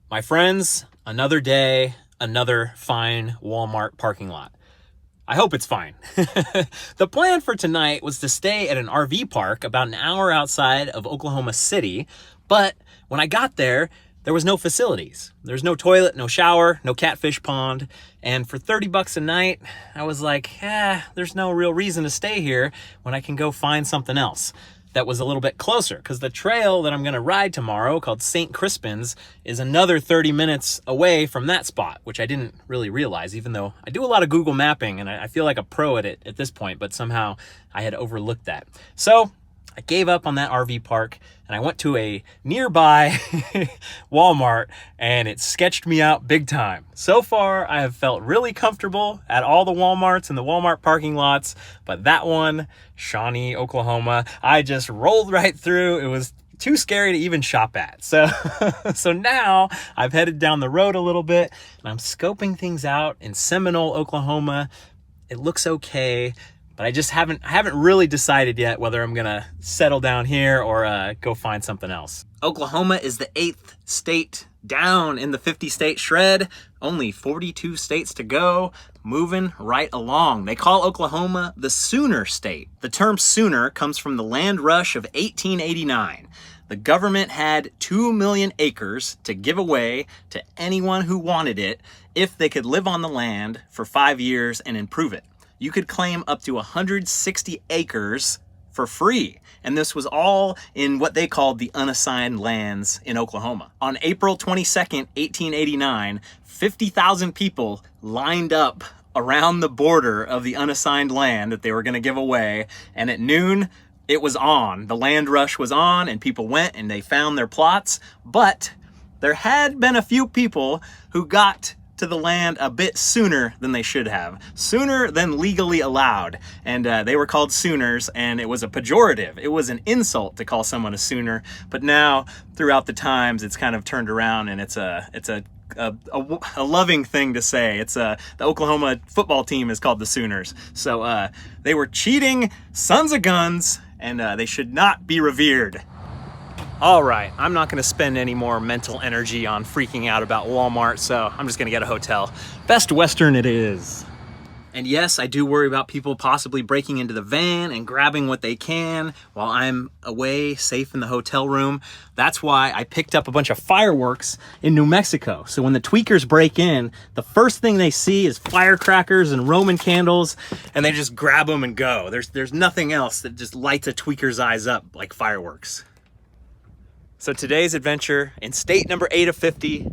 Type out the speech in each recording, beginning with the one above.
My friends, another day, another fine Walmart parking lot. I hope it's fine. The plan for tonight was to stay at an RV park about an hour outside of Oklahoma City, but when I got there, there was no facilities. There's no toilet, no shower, no catfish pond, and for $30 a night, I was like, there's no real reason to stay here when I can go find something else that was a little bit closer, because the trail that I'm going to ride tomorrow, called St. Crispin's, is another 30 minutes away from that spot, which I didn't really realize, even though I do a lot of Google mapping and I feel like a pro at it at this point, but somehow I had overlooked that. So I gave up on that RV park and I went to a nearby Walmart, and it sketched me out big time. So far, I have felt really comfortable at all the Walmarts and the Walmart parking lots, but that one, Shawnee, Oklahoma, I just rolled right through. It was too scary to even shop at. So now I've headed down the road a little bit and I'm scoping things out in Seminole, Oklahoma. It looks okay, but I just haven't really decided yet whether I'm gonna settle down here or go find something else. Oklahoma is the 8th state down in the 50-state shred. Only 42 states to go, moving right along. They call Oklahoma the Sooner State. The term Sooner comes from the land rush of 1889. The government had 2 million acres to give away to anyone who wanted it if they could live on the land for 5 years and improve it. You could claim up to 160 acres for free. And this was all in what they called the unassigned lands in Oklahoma. On April 22nd, 1889, 50,000 people lined up around the border of the unassigned land that they were going to give away. And at noon, it was on. The land rush was on, and people went and they found their plots. But there had been a few people who got to the land a bit sooner than they should have. Sooner than legally allowed. And they were called Sooners, and it was a pejorative. It was an insult to call someone a Sooner. But now, throughout the times, it's kind of turned around, and it's a loving thing to say. It's the Oklahoma football team is called the Sooners. So they were cheating sons of guns, and they should not be revered. All right, I'm not gonna spend any more mental energy on freaking out about Walmart, so I'm just gonna get a hotel. Best Western it is. And yes, I do worry about people possibly breaking into the van and grabbing what they can while I'm away, safe in the hotel room. That's why I picked up a bunch of fireworks in New Mexico. So when the tweakers break in, the first thing they see is firecrackers and Roman candles, and they just grab them and go. There's nothing else that just lights a tweaker's eyes up like fireworks. So today's adventure in state number 8 of 50,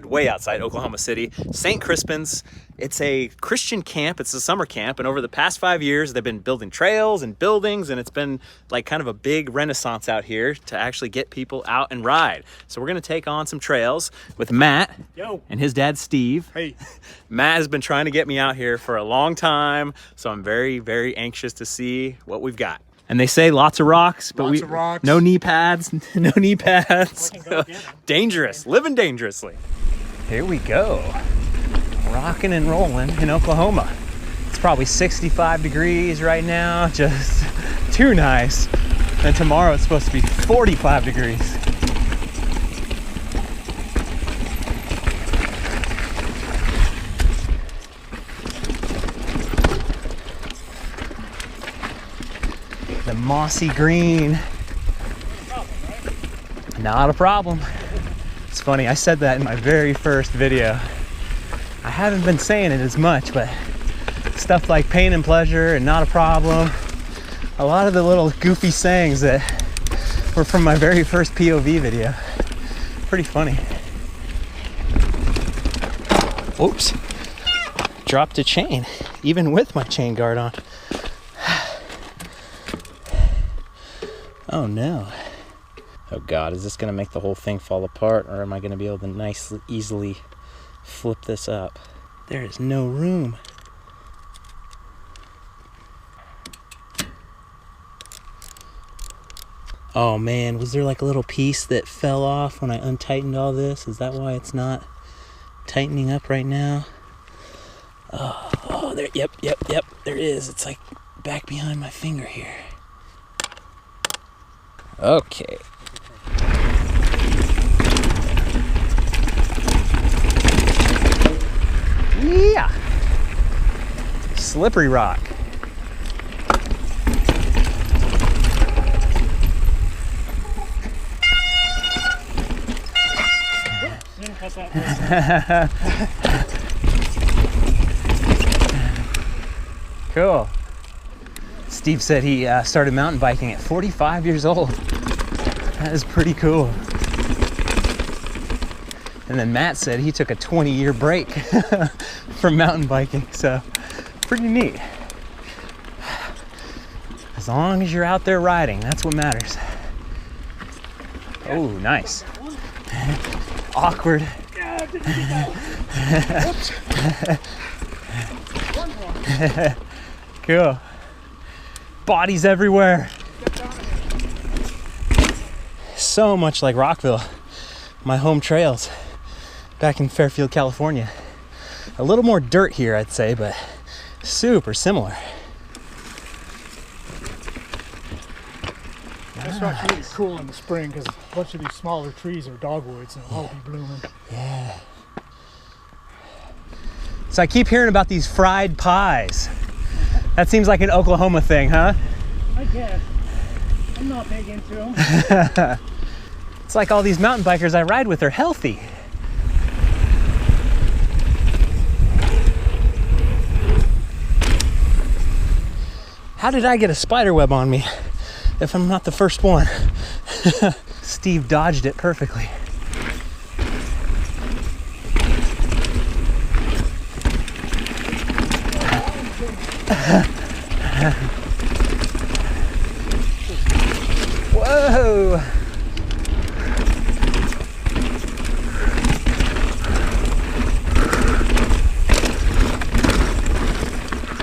way outside Oklahoma City, St. Crispin's. It's a Christian camp. It's a summer camp. And over the past 5 years, they've been building trails and buildings. And it's been like kind of a big renaissance out here to actually get people out and ride. So we're going to take on some trails with Matt. Yo. And his dad, Steve. Hey. Matt has been trying to get me out here for a long time. So I'm very, very anxious to see what we've got. And they say lots of rocks, but no knee pads, no knee pads. Dangerous, living dangerously. Here we go. Rocking and rolling in Oklahoma. It's probably 65 degrees right now, just too nice. And tomorrow it's supposed to be 45 degrees. The mossy green. Not a problem. It's funny, I said that in my very first video. I haven't been saying it as much, but stuff like pain and pleasure and not a problem. A lot of the little goofy sayings that were from my very first POV video. Pretty funny. Oops. Dropped a chain, even with my chain guard on. Oh no. Oh God, is this gonna make the whole thing fall apart, or am I gonna be able to easily flip this up? There is no room. Oh man, was there like a little piece that fell off when I untightened all this? Is that why it's not tightening up right now? Oh, there, yep, there is. It's like back behind my finger here. Okay. slippery rock. Cool. Steve said he started mountain biking at 45 years old. That is pretty cool. And then Matt said he took a 20-year break from mountain biking, so pretty neat. As long as you're out there riding, that's what matters. Oh, nice. Awkward. Cool. Bodies everywhere. So much like Rockville, my home trails back in Fairfield, California. A little more dirt here, I'd say, but super similar. That's what's really cool in the spring, because a bunch of these smaller trees are dogwoods and they'll all be blooming. Yeah. So I keep hearing about these fried pies. That seems like an Oklahoma thing, huh? I guess. I'm not big into them. It's like all these mountain bikers I ride with are healthy. How did I get a spider web on me if I'm not the first one? Steve dodged it perfectly. Whoa!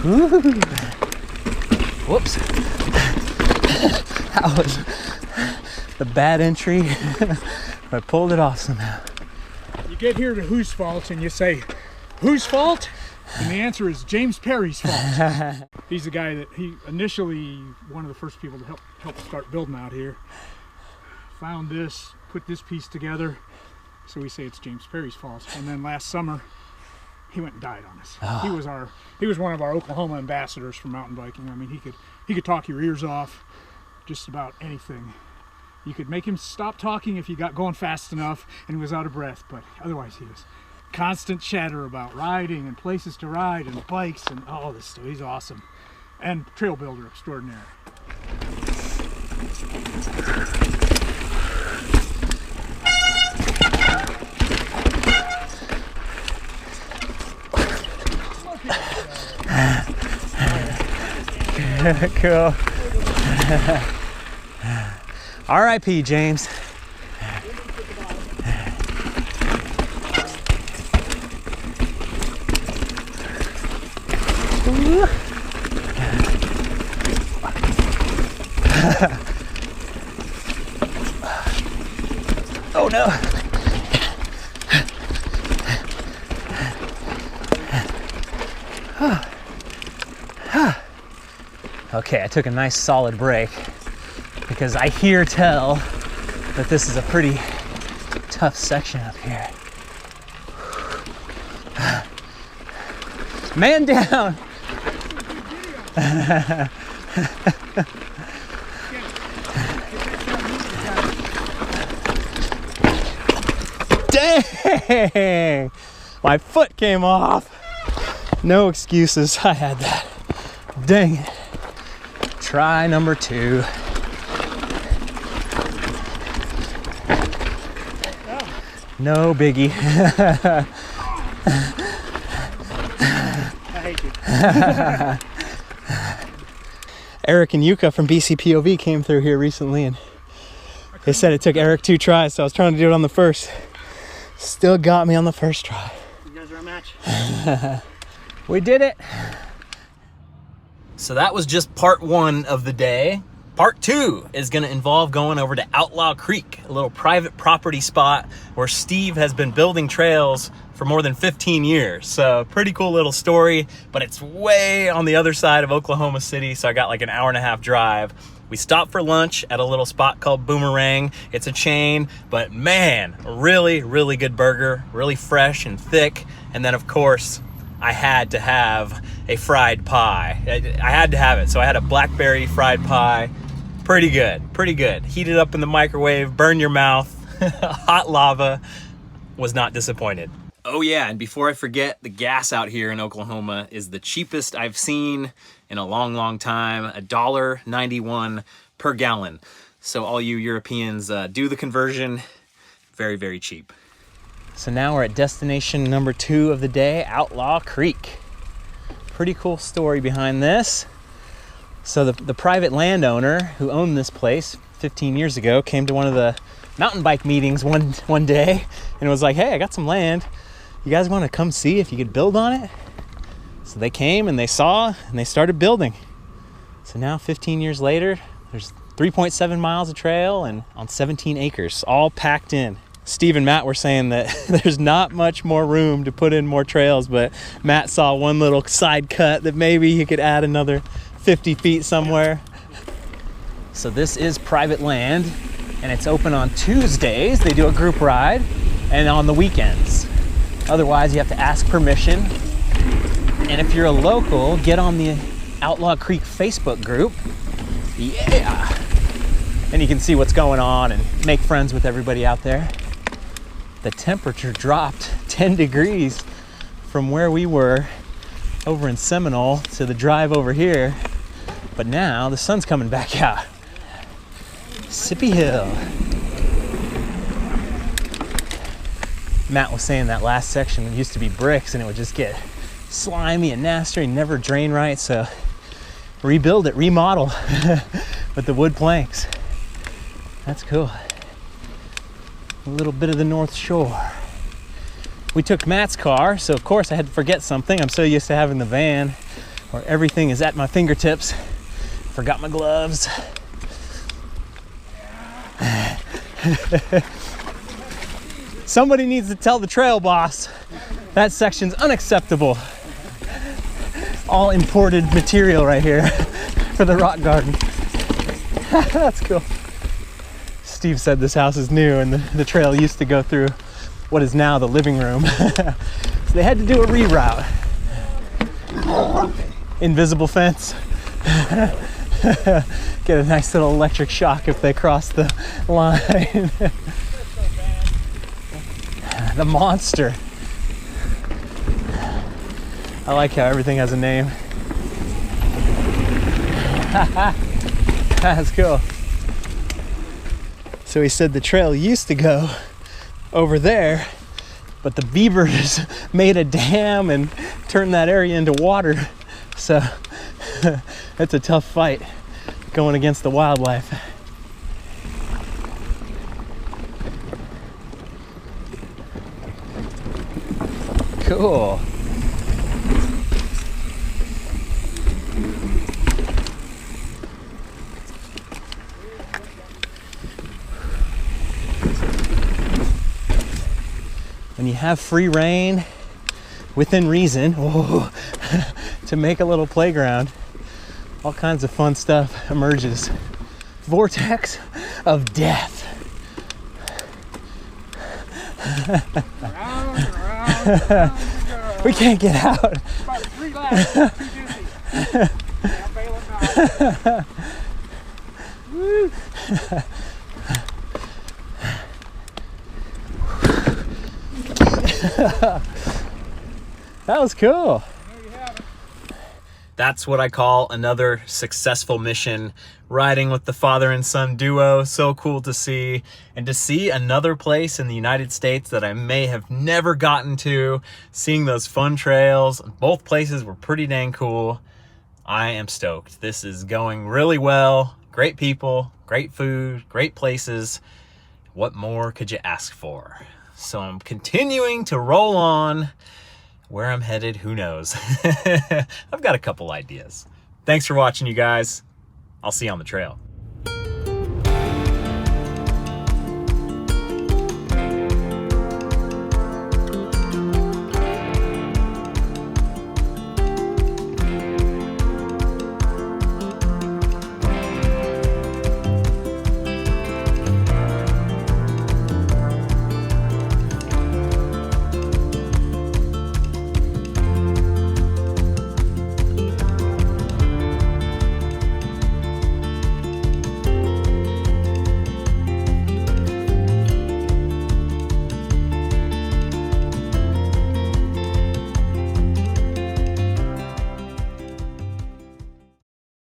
Ooh. Whoops. That was the bad entry. I pulled it off somehow. You get here to Whose Fault and you say, whose fault? And the answer is James Perry's fault. He's the guy that he initially, one of the first people to help start building out here. Found this, put this piece together, so we say it's James Perry's fault. And then last summer, he went and died on us. Oh. He was one of our Oklahoma ambassadors for mountain biking. I mean, he could talk your ears off, just about anything. You could make him stop talking if you got going fast enough and he was out of breath, but otherwise he was constant chatter about riding and places to ride and bikes and all this stuff. He's awesome. And trail builder extraordinaire. Cool. R.I.P. James. Oh no. Okay, I took a nice solid break because I hear tell that this is a pretty tough section up here. Man down. Dang! My foot came off. No excuses. I had that. Dang it. Try number 2. No biggie. I hate you. Eric and Yuka from BCPOV came through here recently and they said it took Eric 2 tries, so I was trying to do it on the first. Still got me on the first try. You guys are a match. We did it. So that was just part 1 of the day. Part 2 is going to involve going over to Outlaw Creek, a little private property spot where Steve has been building trails for more than 15 years. So pretty cool little story, but it's way on the other side of Oklahoma City. So I got like an hour-and-a-half drive. We stopped for lunch at a little spot called Boomerang. It's a chain, but man, really, really good burger, really fresh and thick. And then of course, I had to have a fried pie. I had to have it. So I had a blackberry fried pie. Pretty good, pretty good. Heat it up in the microwave, burn your mouth, hot lava. Was not disappointed. Oh yeah, and before I forget, the gas out here in Oklahoma is the cheapest I've seen in a long, long time. $1.91 per gallon. So all you Europeans, do the conversion. Very, very cheap. So now we're at destination number 2 of the day, Outlaw Creek. Pretty cool story behind this. So the private landowner who owned this place 15 years ago came to one of the mountain bike meetings one day and was like, hey, I got some land. You guys want to come see if you could build on it? So they came and they saw and they started building. So now 15 years later, there's 3.7 miles of trail and on 17 acres, all packed in. Steve and Matt were saying that there's not much more room to put in more trails, but Matt saw one little side cut that maybe he could add another 50 feet somewhere. So this is private land and it's open on Tuesdays. They do a group ride and on the weekends. Otherwise you have to ask permission. And if you're a local, get on the Outlaw Creek Facebook group. Yeah. And you can see what's going on and make friends with everybody out there. The temperature dropped 10 degrees from where we were over in Seminole to the drive over here. But now the sun's coming back out. Sippy Hill. Matt was saying that last section used to be bricks and it would just get slimy and nasty and never drain right. So rebuild it, remodel with the wood planks. That's cool. A little bit of the North Shore. We took Matt's car, so of course I had to forget something. I'm so used to having the van where everything is at my fingertips. Forgot my gloves. Somebody needs to tell the trail boss that section's unacceptable. All imported material right here for the rock garden. That's cool. Steve said this house is new and the trail used to go through what is now the living room. So they had to do a reroute. Invisible fence. Get a nice little electric shock if they cross the line. The monster. I like how everything has a name. That's cool. So he said the trail used to go over there, but the beavers made a dam and turned that area into water. So it's a tough fight going against the wildlife. Cool. When you have free reign within reason, to make a little playground, all kinds of fun stuff emerges. Vortex of death. We can't get out. About 3 laps, too dizzy. I'm bailing out. Woo. That was cool. That's what I call another successful mission. Riding with the father and son duo, so cool to see. And to see another place in the United States that I may have never gotten to, seeing those fun trails, both places were pretty dang cool. I am stoked. This is going really well. Great people, great food, great places. What more could you ask for? So I'm continuing to roll on. Where I'm headed, who knows? I've got a couple ideas. Thanks for watching, you guys. I'll see you on the trail.